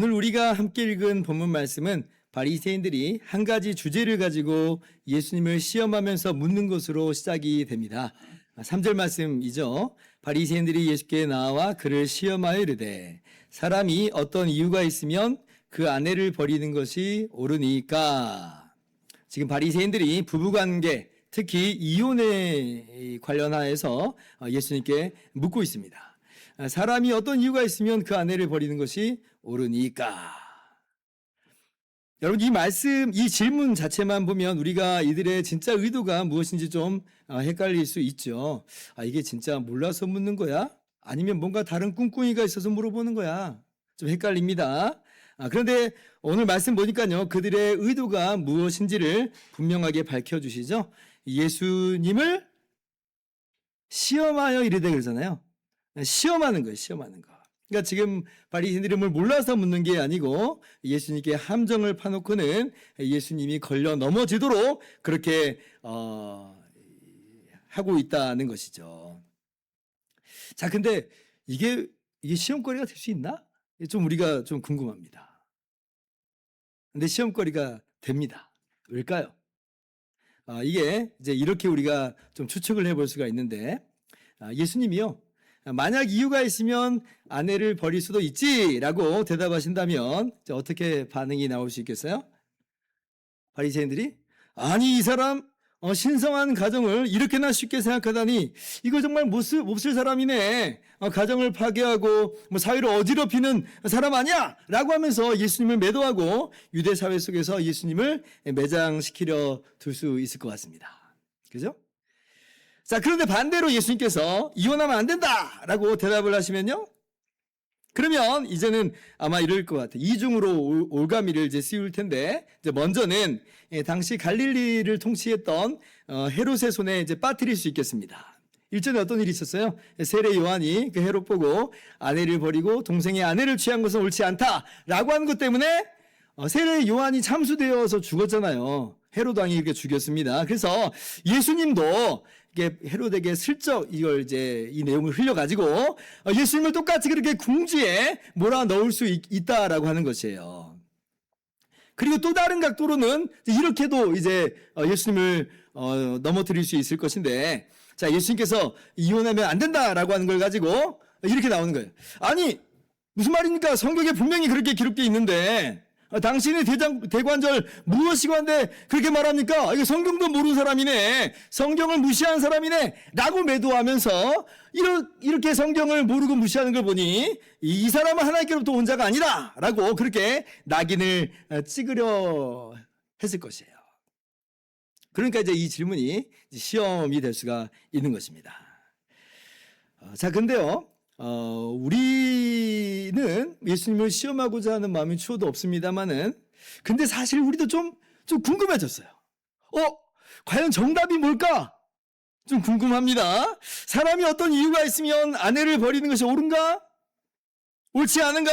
오늘 우리가 함께 읽은 본문 말씀은 바리새인들이 한 가지 주제를 가지고 예수님을 시험하면서 묻는 것으로 시작이 됩니다. 3절 말씀이죠. 바리새인들이 예수께 나와 그를 시험하여 이르되 사람이 어떤 이유가 있으면 그 아내를 버리는 것이 옳으니까. 지금 바리새인들이 부부관계, 특히 이혼에 관련하여서 예수님께 묻고 있습니다. 사람이 어떤 이유가 있으면 그 아내를 버리는 것이 옳으니까. 여러분, 이 말씀, 이 질문 자체만 보면 우리가 이들의 진짜 의도가 무엇인지 좀 헷갈릴 수 있죠. 이게 진짜 몰라서 묻는 거야? 아니면 뭔가 다른 꿍꿍이가 있어서 물어보는 거야? 좀 헷갈립니다. 그런데 오늘 말씀 보니까요, 그들의 의도가 무엇인지를 분명하게 밝혀주시죠. 예수님을 시험하여 이르되 그러잖아요. 시험하는 거예요, 시험하는 거. 그러니까 지금 바리새인들이 뭘 몰라서 묻는 게 아니고 예수님께 함정을 파놓고는 예수님이 걸려 넘어지도록 그렇게 하고 있다는 것이죠. 자, 근데 이게 시험거리가 될 수 있나? 좀 우리가 좀 궁금합니다. 근데 시험거리가 됩니다. 왜일까요? 이게 이제 이렇게 우리가 좀 추측을 해볼 수가 있는데, 예수님이요, 만약 이유가 있으면 아내를 버릴 수도 있지라고 대답하신다면 어떻게 반응이 나올 수 있겠어요? 바리새인들이 아니, 이 사람 신성한 가정을 이렇게나 쉽게 생각하다니 이거 정말 몹쓸 사람이네. 가정을 파괴하고 사회를 어지럽히는 사람 아니야? 라고 하면서 예수님을 매도하고 유대 사회 속에서 예수님을 매장시키려 둘 수 있을 것 같습니다. 그죠? 자, 그런데 반대로 예수님께서 이혼하면 안 된다라고 대답을 하시면요, 그러면 이제는 아마 이럴 것 같아요. 이중으로 올가미를 이제 씌울 텐데, 이제 먼저는 당시 갈릴리를 통치했던 헤롯의 손에 이제 빠뜨릴 수 있겠습니다. 일전에 어떤 일이 있었어요? 세례 요한이 그 헤롯 보고 아내를 버리고 동생의 아내를 취한 것은 옳지 않다라고 하는 것 때문에 세례 요한이 참수되어서 죽었잖아요. 헤롯 왕이 이렇게 죽였습니다. 그래서 예수님도 이게 헤롯에게 슬쩍 이걸 이제 이 내용을 흘려가지고 예수님을 똑같이 그렇게 궁지에 몰아 넣을 수 있다라고 하는 것이에요. 그리고 또 다른 각도로는 이렇게도 이제 예수님을 넘어뜨릴 수 있을 것인데, 자, 예수님께서 이혼하면 안 된다라고 하는 걸 가지고 이렇게 나오는 거예요. 아니, 무슨 말입니까? 성경에 분명히 그렇게 기록되어 있는데 당신의 대관절 무엇이고한데 그렇게 말합니까? 이거 성경도 모르는 사람이네, 성경을 무시하는 사람이네 라고 매도하면서 이렇게 성경을 모르고 무시하는 걸 보니 이 사람은 하나님께로부터 온 자가 아니라 라고 그렇게 낙인을 찍으려 했을 것이에요. 그러니까 이제 이 질문이 시험이 될 수가 있는 것입니다. 자, 근데요, 우리는 예수님을 시험하고자 하는 마음이 추워도 없습니다만은, 근데 사실 우리도 좀 궁금해졌어요. 과연 정답이 뭘까? 좀 궁금합니다. 사람이 어떤 이유가 있으면 아내를 버리는 것이 옳은가? 옳지 않은가?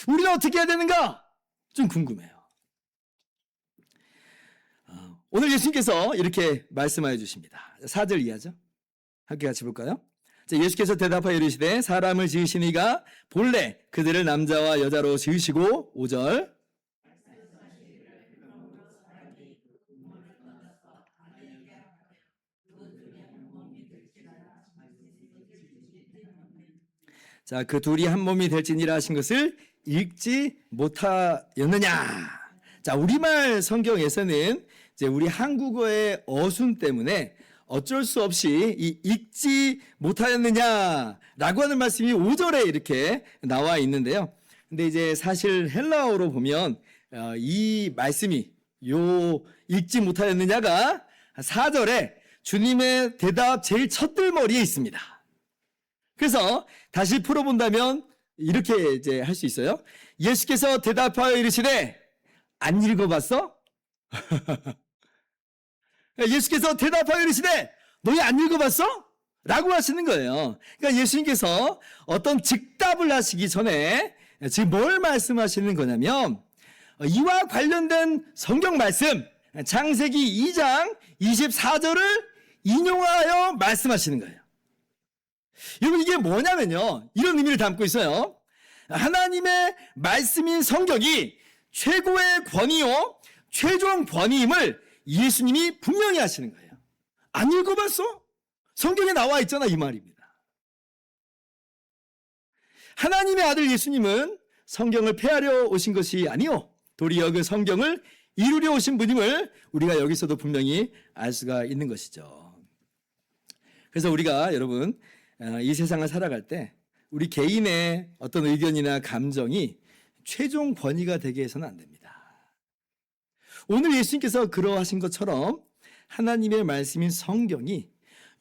우리는 어떻게 해야 되는가? 좀 궁금해요. 오늘 예수님께서 이렇게 말씀하여 주십니다. 4절 이하죠? 함께 같이 볼까요? 예수께서 대답하여 이르시되 사람을 지으신 이가 본래 그들을 남자와 여자로 지으시고, 5절 자, 그 둘이 한 몸이 될지니라 하신 것을 읽지 못하였느냐. 자, 우리말 성경에서는 이제 우리 한국어의 어순 때문에 어쩔 수 없이 이 읽지 못하였느냐라고 하는 말씀이 5절에 이렇게 나와 있는데요. 근데 이제 사실 헬라어로 보면 이 말씀이 읽지 못하였느냐가 4절에 주님의 대답 제일 첫 들머리에 있습니다. 그래서 다시 풀어본다면 이렇게 이제 할 수 있어요. 예수께서 대답하여 이르시되 안 읽어봤어? 예수께서 대답하여 이르시되 너희 안 읽어봤어? 라고 하시는 거예요. 그러니까 예수님께서 어떤 즉답을 하시기 전에 지금 뭘 말씀하시는 거냐면, 이와 관련된 성경 말씀 창세기 2장 24절을 인용하여 말씀하시는 거예요. 여러분, 이게 뭐냐면요, 이런 의미를 담고 있어요. 하나님의 말씀인 성경이 최고의 권위요, 최종 권위임을 예수님이 분명히 하시는 거예요. 안 읽어봤어? 성경에 나와 있잖아, 이 말입니다. 하나님의 아들 예수님은 성경을 폐하려 오신 것이 아니요, 도리어 그 성경을 이루려 오신 분임을 우리가 여기서도 분명히 알 수가 있는 것이죠. 그래서 우리가 여러분, 이 세상을 살아갈 때 우리 개인의 어떤 의견이나 감정이 최종 권위가 되게 해서는 안 됩니다. 오늘 예수님께서 그러하신 것처럼 하나님의 말씀인 성경이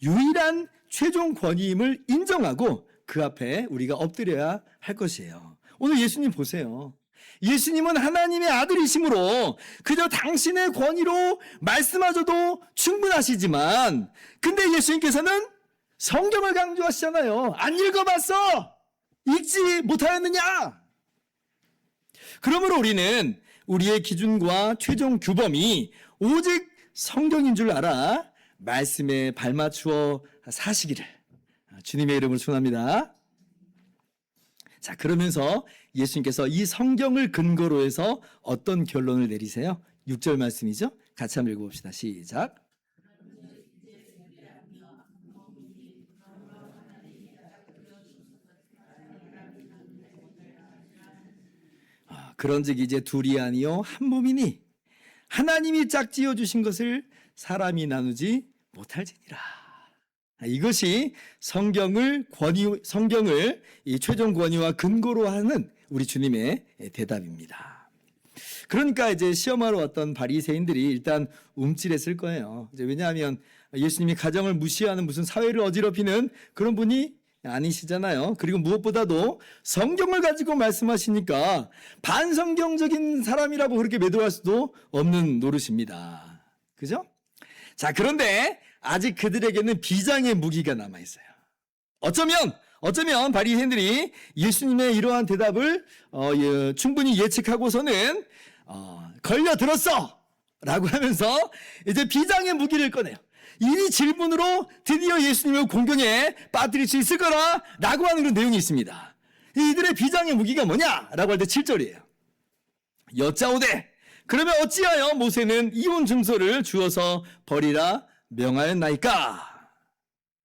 유일한 최종 권위임을 인정하고 그 앞에 우리가 엎드려야 할 것이에요. 오늘 예수님 보세요. 예수님은 하나님의 아들이심으로 그저 당신의 권위로 말씀하셔도 충분하시지만, 근데 예수님께서는 성경을 강조하시잖아요. 안 읽어봤어? 읽지 못하였느냐? 그러므로 우리는 우리의 기준과 최종 규범이 오직 성경인 줄 알아 말씀에 발맞추어 사시기를 주님의 이름으로 축원합니다. 자, 그러면서 예수님께서 이 성경을 근거로 해서 어떤 결론을 내리세요? 6절 말씀이죠? 같이 한번 읽어봅시다. 시작. 그런즉 이제 둘이 아니요 한 몸이니 하나님이 짝지어 주신 것을 사람이 나누지 못할지니라. 이것이 성경을 이 최종 권위와 근거로 하는 우리 주님의 대답입니다. 그러니까 이제 시험하러 왔던 바리새인들이 일단 움찔했을 거예요. 이제 왜냐하면 예수님이 가정을 무시하는 무슨 사회를 어지럽히는 그런 분이 아니시잖아요. 그리고 무엇보다도 성경을 가지고 말씀하시니까 반성경적인 사람이라고 그렇게 매도할 수도 없는 노릇입니다. 그죠? 자, 그런데 아직 그들에게는 비장의 무기가 남아있어요. 어쩌면 바리새인들이 예수님의 이러한 대답을 충분히 예측하고서는 걸려들었어! 라고 하면서 이제 비장의 무기를 꺼내요. 이 질문으로 드디어 예수님을 공경에 빠뜨릴 수 있을 거라 라고 하는 그런 내용이 있습니다. 이들의 비장의 무기가 뭐냐? 라고 할 때 7절이에요. 여짜오되 그러면 어찌하여 모세는 이혼 증서를 주어서 버리라 명하였나이까?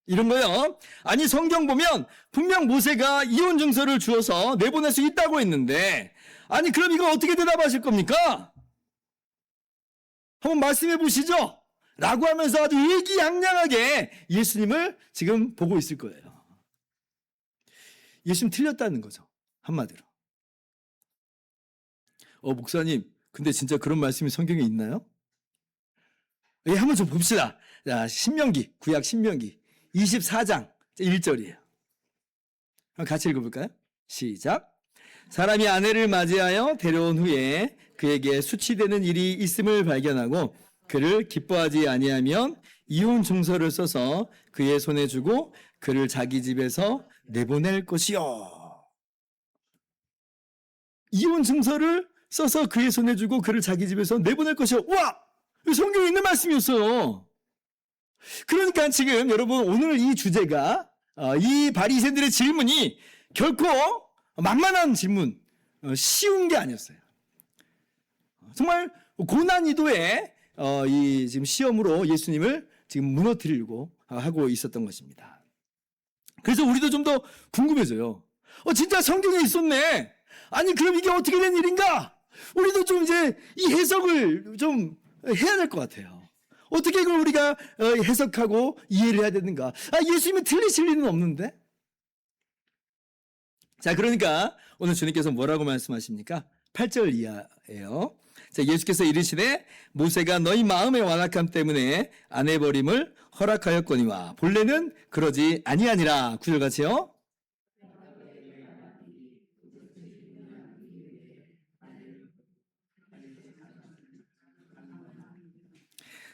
이런 거요. 아니, 성경 보면 분명 모세가 이혼 증서를 주어서 내보낼 수 있다고 했는데, 아니 그럼 이거 어떻게 대답하실 겁니까? 한번 말씀해 보시죠. 라고 하면서 아주 의기양양하게 예수님을 지금 보고 있을 거예요. 예수님 틀렸다는 거죠. 한마디로. 목사님, 근데 진짜 그런 말씀이 성경에 있나요? 예, 한번 좀 봅시다. 자, 신명기, 구약 신명기 24장 1절이에요. 같이 읽어볼까요? 시작. 사람이 아내를 맞이하여 데려온 후에 그에게 수치되는 일이 있음을 발견하고 그를 기뻐하지 아니하면 이혼 증서를 써서 그의 손에 주고 그를 자기 집에서 내보낼 것이요. 이혼 증서를 써서 그의 손에 주고 그를 자기 집에서 내보낼 것이요. 와! 성경에 있는 말씀이었어요. 그러니까 지금 여러분 오늘 이 주제가 이 바리새인들의 질문이 결코 만만한 질문, 쉬운 게 아니었어요. 정말 고난이도의 이 지금 시험으로 예수님을 지금 무너뜨리려고 하고 있었던 것입니다. 그래서 우리도 좀 더 궁금해져요. 진짜 성경에 있었네. 아니 그럼 이게 어떻게 된 일인가? 우리도 좀 이제 이 해석을 좀 해야 될 것 같아요. 어떻게 이걸 우리가 해석하고 이해를 해야 되는가? 예수님이 틀리실 리는 없는데. 자, 그러니까 오늘 주님께서 뭐라고 말씀하십니까? 8절 이하예요. 자, 예수께서 이르시되 모세가 너희 마음의 완악함 때문에 아내 버림을 허락하였거니와 본래는 그러지 아니하니라. 9절 같이요.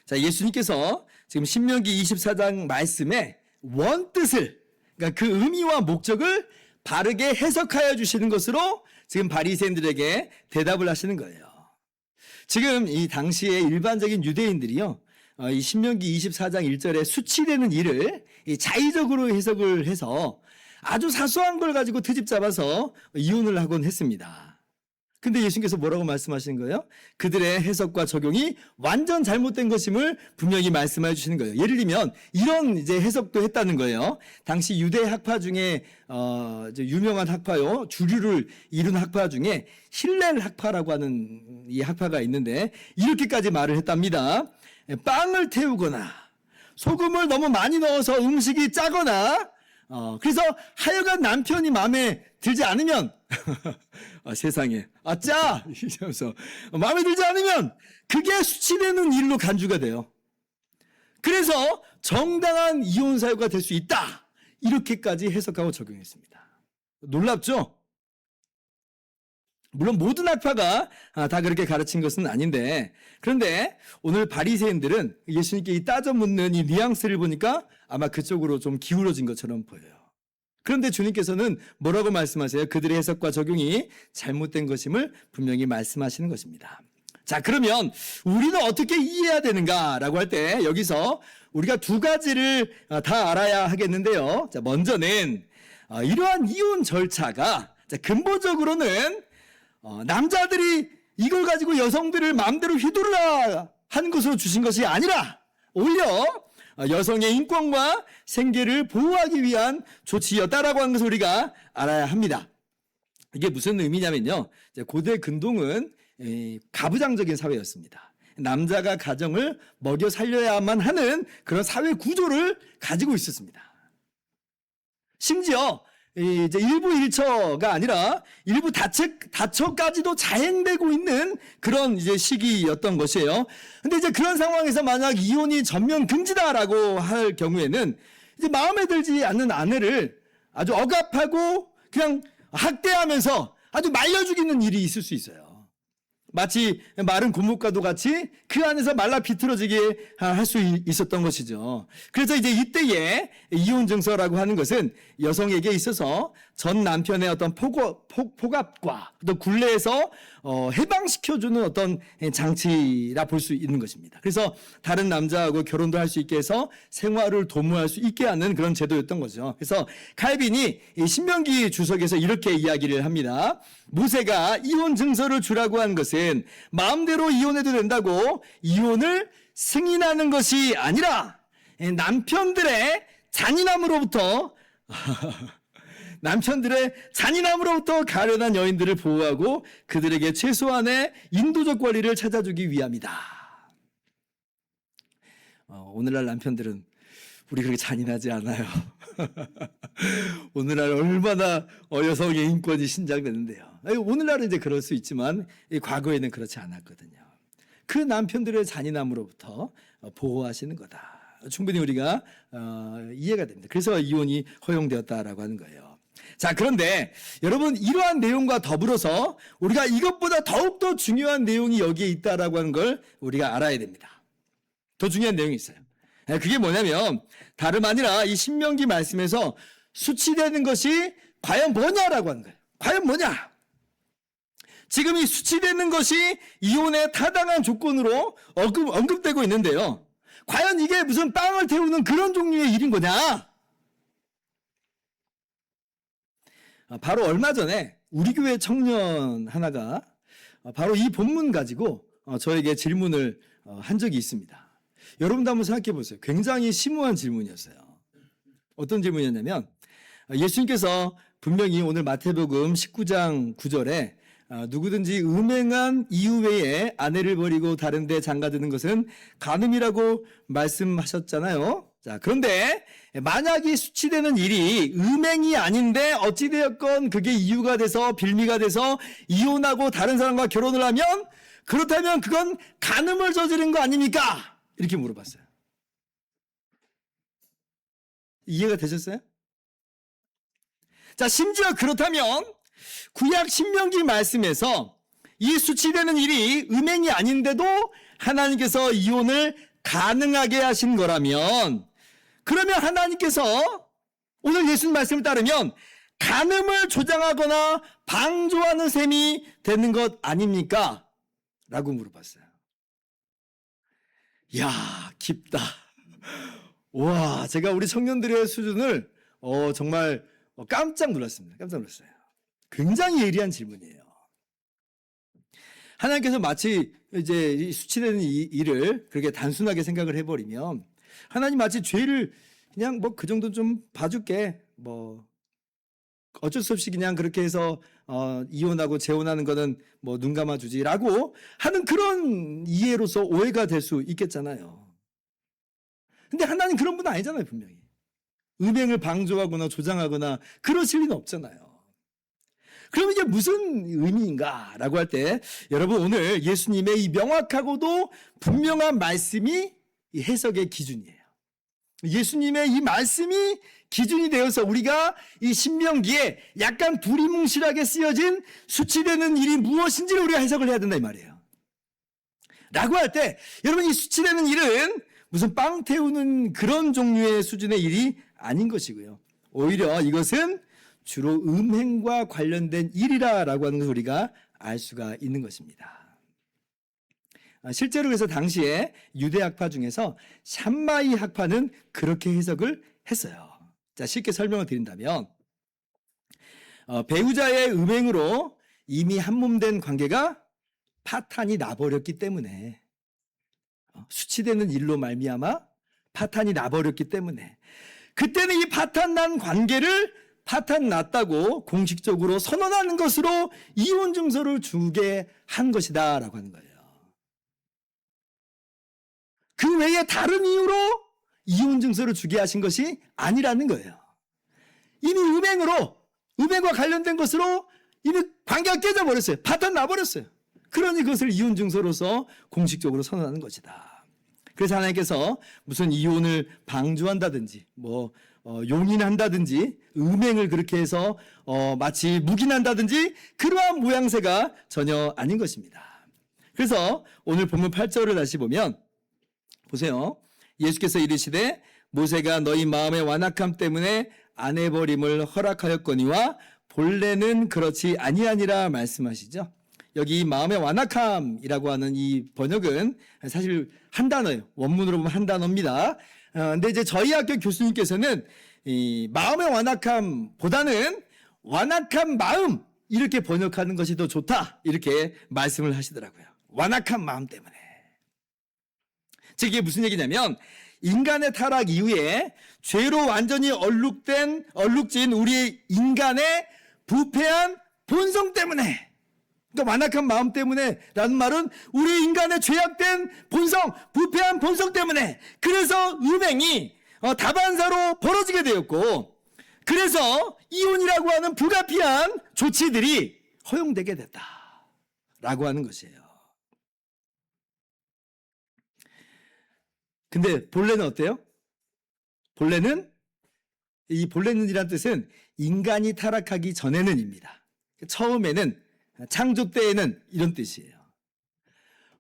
자, 예수님께서 지금 신명기 24장 말씀의 원뜻을, 그러니까 그 의미와 목적을 바르게 해석하여 주시는 것으로 지금 바리새인들에게 대답을 하시는 거예요. 지금 이 당시의 일반적인 유대인들이요, 이 신명기 24장 1절에 수치되는 일을 자의적으로 해석을 해서 아주 사소한 걸 가지고 트집 잡아서 이혼을 하곤 했습니다. 근데 예수님께서 뭐라고 말씀하시는 거예요? 그들의 해석과 적용이 완전 잘못된 것임을 분명히 말씀해 주시는 거예요. 예를 들면 이런 이제 해석도 했다는 거예요. 당시 유대 학파 중에 유명한 학파요, 주류를 이룬 학파 중에 힐렐 학파라고 하는 이 학파가 있는데 이렇게까지 말을 했답니다. 빵을 태우거나 소금을 너무 많이 넣어서 음식이 짜거나 그래서 하여간 남편이 마음에 들지 않으면 세상에 짜! 이러면서 마음에 들지 않으면 그게 수치되는 일로 간주가 돼요. 그래서 정당한 이혼 사유가 될 수 있다. 이렇게까지 해석하고 적용했습니다. 놀랍죠? 물론 모든 학파가 다 그렇게 가르친 것은 아닌데, 그런데 오늘 바리새인들은 예수님께 따져 묻는 이 뉘앙스를 보니까 아마 그쪽으로 좀 기울어진 것처럼 보여요. 그런데 주님께서는 뭐라고 말씀하세요? 그들의 해석과 적용이 잘못된 것임을 분명히 말씀하시는 것입니다. 자, 그러면 우리는 어떻게 이해해야 되는가라고 할 때 여기서 우리가 두 가지를 다 알아야 하겠는데요. 자, 먼저는 이러한 이혼 절차가 근본적으로는 남자들이 이걸 가지고 여성들을 마음대로 휘두르라 하는 것으로 주신 것이 아니라 오히려 여성의 인권과 생계를 보호하기 위한 조치였다라고 하는 것을 우리가 알아야 합니다. 이게 무슨 의미냐면요. 고대 근동은 가부장적인 사회였습니다. 남자가 가정을 먹여 살려야만 하는 그런 사회 구조를 가지고 있었습니다. 심지어 이제 일부 일처가 아니라 일부 다처까지도 자행되고 있는 그런 이제 시기였던 것이에요. 근데 이제 그런 상황에서 만약 이혼이 전면 금지다라고 할 경우에는 이제 마음에 들지 않는 아내를 아주 억압하고 그냥 학대하면서 아주 말려 죽이는 일이 있을 수 있어요. 마치 마른 고목과도 같이 그 안에서 말라 비틀어지게 할 수 있었던 것이죠. 그래서 이제 이때에 이혼 증서라고 하는 것은 여성에게 있어서 전 남편의 어떤 폭압과 또 굴레에서 해방시켜주는 어떤 장치라 볼 수 있는 것입니다. 그래서 다른 남자하고 결혼도 할 수 있게 해서 생활을 도모할 수 있게 하는 그런 제도였던 거죠. 그래서 칼빈이 신명기 주석에서 이렇게 이야기를 합니다. 모세가 이혼 증서를 주라고 한 것은 마음대로 이혼해도 된다고 이혼을 승인하는 것이 아니라 남편들의 잔인함으로부터 가련한 여인들을 보호하고 그들에게 최소한의 인도적 권리를 찾아주기 위함이다. 오늘날 남편들은 우리 그렇게 잔인하지 않아요. 오늘날 얼마나 여성의 인권이 신장되는데요. 오늘날은 이제 그럴 수 있지만 과거에는 그렇지 않았거든요. 그 남편들의 잔인함으로부터 보호하시는 거다. 충분히 우리가 이해가 됩니다. 그래서 이혼이 허용되었다라고 하는 거예요. 자, 그런데 여러분 이러한 내용과 더불어서 우리가 이것보다 더욱더 중요한 내용이 여기에 있다라고 하는 걸 우리가 알아야 됩니다. 더 중요한 내용이 있어요. 그게 뭐냐면 다름 아니라 이 신명기 말씀에서 수치되는 것이 과연 뭐냐라고 하는 거예요. 과연 뭐냐? 지금 이 수치되는 것이 이혼의 타당한 조건으로 언급되고 있는데요. 과연 이게 무슨 빵을 태우는 그런 종류의 일인 거냐? 바로 얼마 전에 우리 교회 청년 하나가 바로 이 본문 가지고 저에게 질문을 한 적이 있습니다. 여러분도 한번 생각해 보세요. 굉장히 심오한 질문이었어요. 어떤 질문이었냐면 예수님께서 분명히 오늘 마태복음 19장 9절에 누구든지 음행한 이유 외에 아내를 버리고 다른 데 장가드는 것은 간음이라고 말씀하셨잖아요. 자, 그런데 만약에 수치되는 일이 음행이 아닌데 어찌되었건 그게 이유가 돼서 빌미가 돼서 이혼하고 다른 사람과 결혼을 하면 그렇다면 그건 간음을 저지른 거 아닙니까? 이렇게 물어봤어요. 이해가 되셨어요? 자, 심지어 그렇다면 구약 신명기 말씀에서 이 수치되는 일이 음행이 아닌데도 하나님께서 이혼을 가능하게 하신 거라면 그러면 하나님께서 오늘 예수님 말씀을 따르면 간음을 조장하거나 방조하는 셈이 되는 것 아닙니까? 라고 물어봤어요. 이야, 깊다. 와, 제가 우리 청년들의 수준을 정말 깜짝 놀랐습니다. 깜짝 놀랐어요. 굉장히 예리한 질문이에요. 하나님께서 마치 이제 이 수치되는 이 일을 그렇게 단순하게 생각을 해버리면 하나님 마치 죄를 그냥 뭐 그 정도 좀 봐줄게, 뭐 어쩔 수 없이 그냥 그렇게 해서 이혼하고 재혼하는 거는 뭐 눈 감아주지라고 하는 그런 이해로서 오해가 될 수 있겠잖아요. 근데 하나님 그런 분 아니잖아요. 분명히 음행을 방조하거나 조장하거나 그러실 리는 없잖아요. 그럼 이게 무슨 의미인가라고 할 때 여러분, 오늘 예수님의 이 명확하고도 분명한 말씀이 이 해석의 기준이에요. 예수님의 이 말씀이 기준이 되어서 우리가 이 신명기에 약간 두리뭉실하게 쓰여진 수치되는 일이 무엇인지를 우리가 해석을 해야 된다 이 말이에요. 라고 할 때 여러분, 이 수치되는 일은 무슨 빵 태우는 그런 종류의 수준의 일이 아닌 것이고요. 오히려 이것은 주로 음행과 관련된 일이라고 하는 것을 우리가 알 수가 있는 것입니다. 실제로 그래서 당시에 유대 학파 중에서 샴마이 학파는 그렇게 해석을 했어요. 자, 쉽게 설명을 드린다면 배우자의 음행으로 이미 한몸된 관계가 파탄이 나버렸기 때문에, 수치되는 일로 말미암아 파탄이 나버렸기 때문에 그때는 이 파탄 난 관계를 파탄 났다고 공식적으로 선언하는 것으로 이혼 증서를 주게 한 것이다 라고 하는 거예요. 그 외에 다른 이유로 이혼 증서를 주게 하신 것이 아니라는 거예요. 이미 음행과 관련된 것으로 이미 관계가 깨져버렸어요. 파탄 나버렸어요. 그러니 그것을 이혼 증서로서 공식적으로 선언하는 것이다. 그래서 하나님께서 무슨 이혼을 방조한다든지 용인한다든지 음행을 그렇게 해서 마치 묵인한다든지 그러한 모양새가 전혀 아닌 것입니다. 그래서 오늘 본문 8절을 다시 보면 보세요. 예수께서 이르시되 모세가 너희 마음의 완악함 때문에 아내 버림을 허락하였거니와 본래는 그렇지 아니하니라 말씀하시죠. 여기 마음의 완악함이라고 하는 이 번역은 사실 한 단어예요. 원문으로 보면 한 단어입니다. 근데 이제 저희 학교 교수님께서는 이 마음의 완악함보다는 완악한 마음 이렇게 번역하는 것이 더 좋다 이렇게 말씀을 하시더라고요. 완악한 마음 때문에. 즉 이게 무슨 얘기냐면 인간의 타락 이후에 죄로 완전히 얼룩진 우리 인간의 부패한 본성 때문에, 그러니까 완악한 마음 때문에 라는 말은 우리 인간의 죄악된 본성, 부패한 본성 때문에, 그래서 음행이 다반사로 벌어지게 되었고, 그래서 이혼이라고 하는 불가피한 조치들이 허용되게 됐다라고 하는 것이에요. 근데 본래는 어때요? 본래는이란 뜻은 인간이 타락하기 전에는입니다. 처음에는, 창조 때에는 이런 뜻이에요.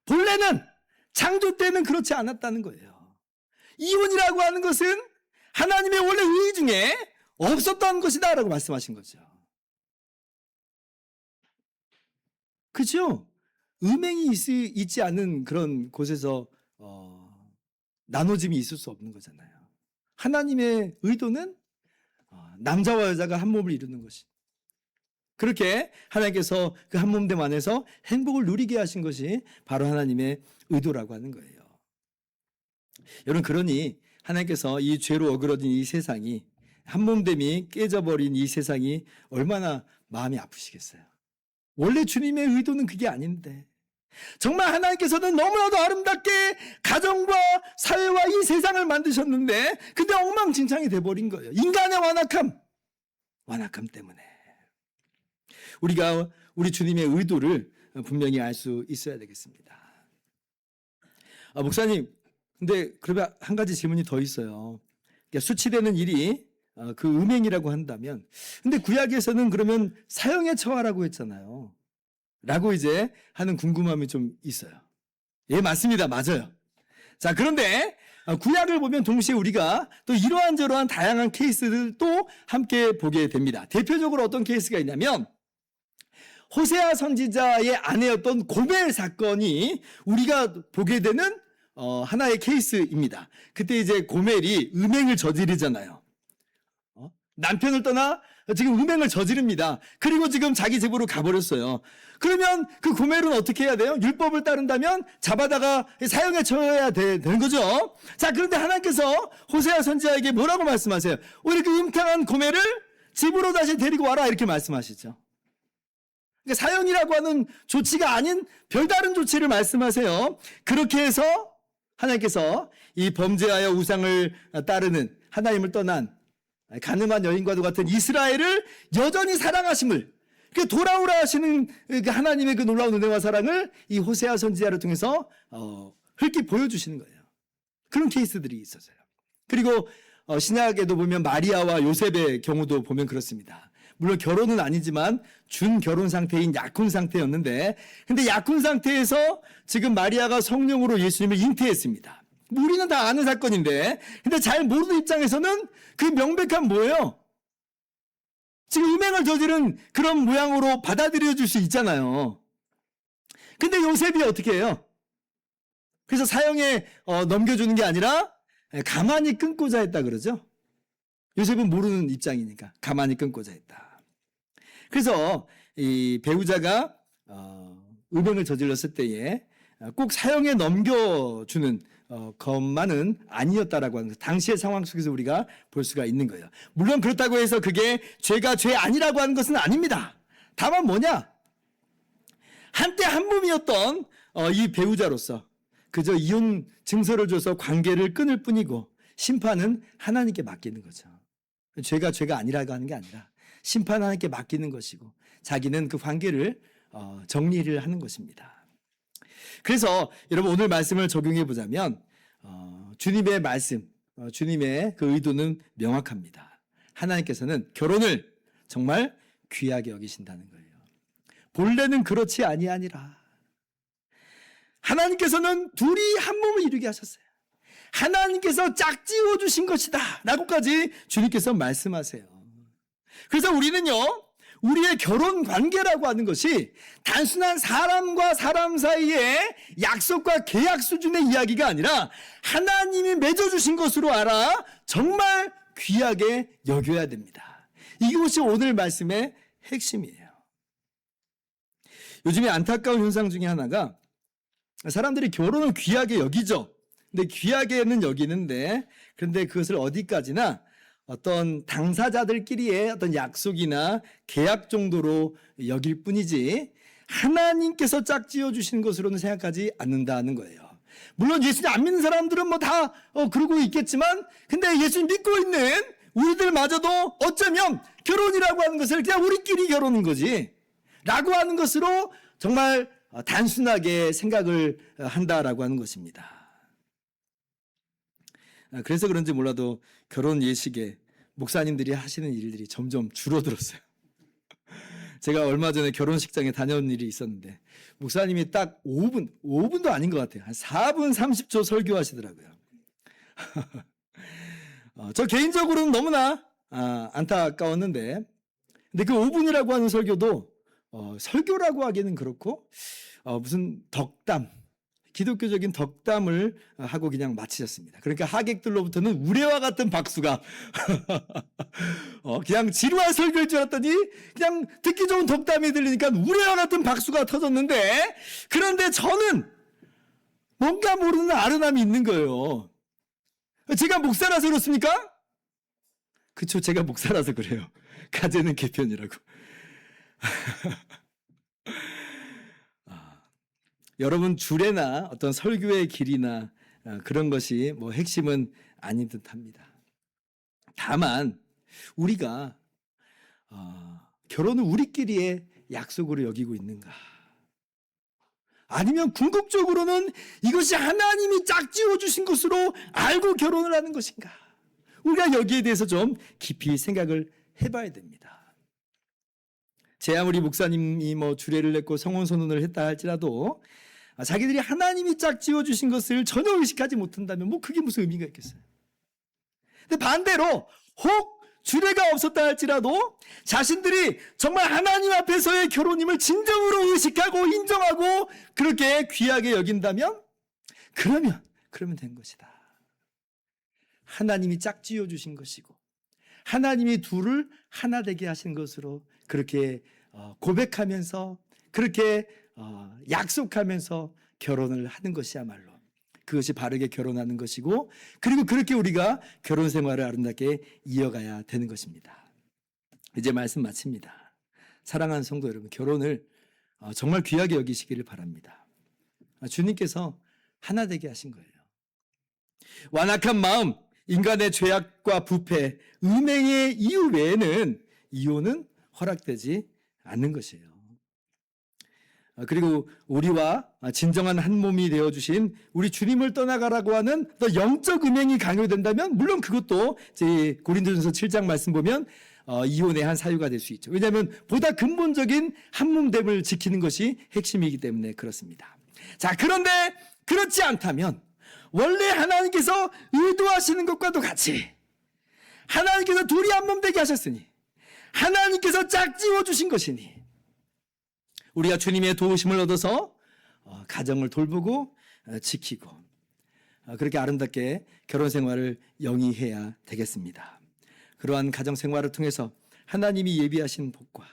본래는 창조 때는 그렇지 않았다는 거예요. 이혼이라고 하는 것은 하나님의 원래 의의 중에 없었던 것이다 라고 말씀하신 거죠. 그죠? 음행이 있지 않은 그런 곳에서 나눠짐이 있을 수 없는 거잖아요. 하나님의 의도는 남자와 여자가 한 몸을 이루는 것이, 그렇게 하나님께서 그 한 몸됨 안에서 행복을 누리게 하신 것이 바로 하나님의 의도라고 하는 거예요. 여러분, 그러니 하나님께서 이 죄로 어그러진 이 세상이, 한 몸됨이 깨져버린 이 세상이 얼마나 마음이 아프시겠어요. 원래 주님의 의도는 그게 아닌데, 정말 하나님께서는 너무나도 아름답게 가정과 사회와 이 세상을 만드셨는데 근데 엉망진창이 돼버린 거예요. 인간의 완악함 때문에. 우리가 우리 주님의 의도를 분명히 알 수 있어야 되겠습니다. 목사님, 근데 그러면 한 가지 질문이 더 있어요. 그러니까 수치되는 일이 그 음행이라고 한다면, 근데 구약에서는 그러면 사형에 처하라고 했잖아요. 라고 이제 하는 궁금함이 좀 있어요. 예, 맞습니다. 맞아요. 자, 그런데 구약을 보면 동시에 우리가 또 이러한 저러한 다양한 케이스들도 함께 보게 됩니다. 대표적으로 어떤 케이스가 있냐면 호세아 선지자의 아내였던 고멜 사건이 우리가 보게 되는 하나의 케이스입니다. 그때 이제 고멜이 음행을 저지르잖아요. 남편을 떠나 지금 음행을 저지릅니다. 그리고 지금 자기 집으로 가버렸어요. 그러면 그 고멜은 어떻게 해야 돼요? 율법을 따른다면 잡아다가 사형에 처해야 되는 거죠. 자, 그런데 하나님께서 호세아 선지자에게 뭐라고 말씀하세요? 오히려 그 음탕한 고멜을 집으로 다시 데리고 와라 이렇게 말씀하시죠. 그러니까 사형이라고 하는 조치가 아닌 별다른 조치를 말씀하세요. 그렇게 해서 하나님께서 이 범죄하여 우상을 따르는 하나님을 떠난 가늠한 여인과도 같은 이스라엘을 여전히 사랑하심을, 돌아오라 하시는 하나님의 그 놀라운 은혜와 사랑을 이 호세아 선지자를 통해서 흘낏 보여주시는 거예요. 그런 케이스들이 있었어요. 그리고 신약에도 보면 마리아와 요셉의 경우도 보면 그렇습니다. 물론 결혼은 아니지만 준결혼 상태인 약혼 상태였는데, 근데 약혼 상태에서 지금 마리아가 성령으로 예수님을 잉태했습니다. 우리는 다 아는 사건인데, 근데 잘 모르는 입장에서는 그 명백한 뭐예요? 지금 음행을 저지른 그런 모양으로 받아들여질 수 있잖아요. 근데 요셉이 어떻게 해요? 그래서 사형에 넘겨주는 게 아니라 가만히 끊고자 했다 그러죠. 요셉은 모르는 입장이니까 가만히 끊고자 했다. 그래서 이 배우자가 음행을 저질렀을 때에 꼭 사형에 넘겨주는 것만은 아니었다라고 하는 것, 당시의 상황 속에서 우리가 볼 수가 있는 거예요. 물론 그렇다고 해서 그게 죄가 죄 아니라고 하는 것은 아닙니다. 다만 뭐냐? 한때 한 몸이었던 이 배우자로서 그저 이혼 증서를 줘서 관계를 끊을 뿐이고, 심판은 하나님께 맡기는 거죠. 죄가 죄가 아니라고 하는 게 아니라 심판 하나님께 맡기는 것이고, 자기는 그 관계를 정리를 하는 것입니다. 그래서 여러분 오늘 말씀을 적용해 보자면 주님의 말씀, 주님의 그 의도는 명확합니다. 하나님께서는 결혼을 정말 귀하게 여기신다는 거예요. 본래는 그렇지 아니하니라. 하나님께서는 둘이 한 몸을 이루게 하셨어요. 하나님께서 짝지어 주신 것이다 라고까지 주님께서 말씀하세요. 그래서 우리는요, 우리의 결혼 관계라고 하는 것이 단순한 사람과 사람 사이의 약속과 계약 수준의 이야기가 아니라 하나님이 맺어주신 것으로 알아 정말 귀하게 여겨야 됩니다. 이것이 오늘 말씀의 핵심이에요. 요즘에 안타까운 현상 중에 하나가 사람들이 결혼을 귀하게 여기죠. 근데 귀하게는 여기는데, 그런데 그것을 어디까지나 어떤 당사자들끼리의 어떤 약속이나 계약 정도로 여길 뿐이지 하나님께서 짝지어 주신 것으로는 생각하지 않는다는 거예요. 물론 예수님 안 믿는 사람들은 뭐 다 그러고 있겠지만, 근데 예수님 믿고 있는 우리들마저도 어쩌면 결혼이라고 하는 것을 그냥 우리끼리 결혼인 거지 라고 하는 것으로 정말 단순하게 생각을 한다라고 하는 것입니다. 그래서 그런지 몰라도 결혼 예식에 목사님들이 하시는 일들이 점점 줄어들었어요. 제가 얼마 전에 결혼식장에 다녀온 일이 있었는데 목사님이 딱 5분도 아닌 것 같아요. 한 4분 30초 설교하시더라고요. 저 개인적으로는 너무나 안타까웠는데, 근데 그 5분이라고 하는 설교도 설교라고 하기는 그렇고 무슨 덕담, 기독교적인 덕담을 하고 그냥 마치셨습니다. 그러니까 하객들로부터는 우레와 같은 박수가 그냥 지루한 설교일 줄 알았더니 그냥 듣기 좋은 덕담이 들리니까 우레와 같은 박수가 터졌는데, 그런데 저는 뭔가 모르는 아련함이 있는 거예요. 제가 목사라서 그렇습니까? 그쵸, 제가 목사라서 그래요. 가제는 개편이라고. 여러분 주례나 어떤 설교의 길이나 그런 것이 뭐 핵심은 아닌 듯합니다. 다만 우리가 결혼을 우리끼리의 약속으로 여기고 있는가? 아니면 궁극적으로는 이것이 하나님이 짝지어 주신 것으로 알고 결혼을 하는 것인가? 우리가 여기에 대해서 좀 깊이 생각을 해봐야 됩니다. 제 아무리 목사님이 뭐 주례를 냈고 성혼 선언을 했다 할지라도 자기들이 하나님이 짝지어 주신 것을 전혀 의식하지 못한다면 뭐 그게 무슨 의미가 있겠어요. 근데 반대로 혹 주례가 없었다 할지라도 자신들이 정말 하나님 앞에서의 결혼임을 진정으로 의식하고 인정하고 그렇게 귀하게 여긴다면 그러면 된 것이다. 하나님이 짝지어 주신 것이고 하나님이 둘을 하나 되게 하신 것으로 그렇게 고백하면서 그렇게 약속하면서 결혼을 하는 것이야말로 그것이 바르게 결혼하는 것이고, 그리고 그렇게 우리가 결혼 생활을 아름답게 이어가야 되는 것입니다. 이제 말씀 마칩니다. 사랑하는 성도 여러분, 결혼을 정말 귀하게 여기시기를 바랍니다. 주님께서 하나 되게 하신 거예요. 완악한 마음, 인간의 죄악과 부패, 음행의 이유 외에는 이혼은 허락되지 않는 것이에요. 그리고 우리와 진정한 한 몸이 되어주신 우리 주님을 떠나가라고 하는 또 영적 음행이 강요된다면 물론 그것도 고린도전서 7장 말씀 보면 이혼의 한 사유가 될 수 있죠. 왜냐하면 보다 근본적인 한 몸됨을 지키는 것이 핵심이기 때문에 그렇습니다. 자, 그런데 그렇지 않다면 원래 하나님께서 의도하시는 것과도 같이 하나님께서 둘이 한 몸 되게 하셨으니 하나님께서 짝지어 주신 것이니 우리가 주님의 도우심을 얻어서 가정을 돌보고 지키고 그렇게 아름답게 결혼 생활을 영위해야 되겠습니다. 그러한 가정 생활을 통해서 하나님이 예비하신 복과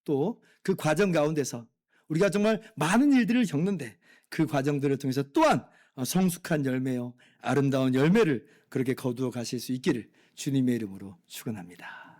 또 그 과정 가운데서 우리가 정말 많은 일들을 겪는데 그 과정들을 통해서 또한 성숙한 열매요 아름다운 열매를 그렇게 거두어 가실 수 있기를 주님의 이름으로 축원합니다.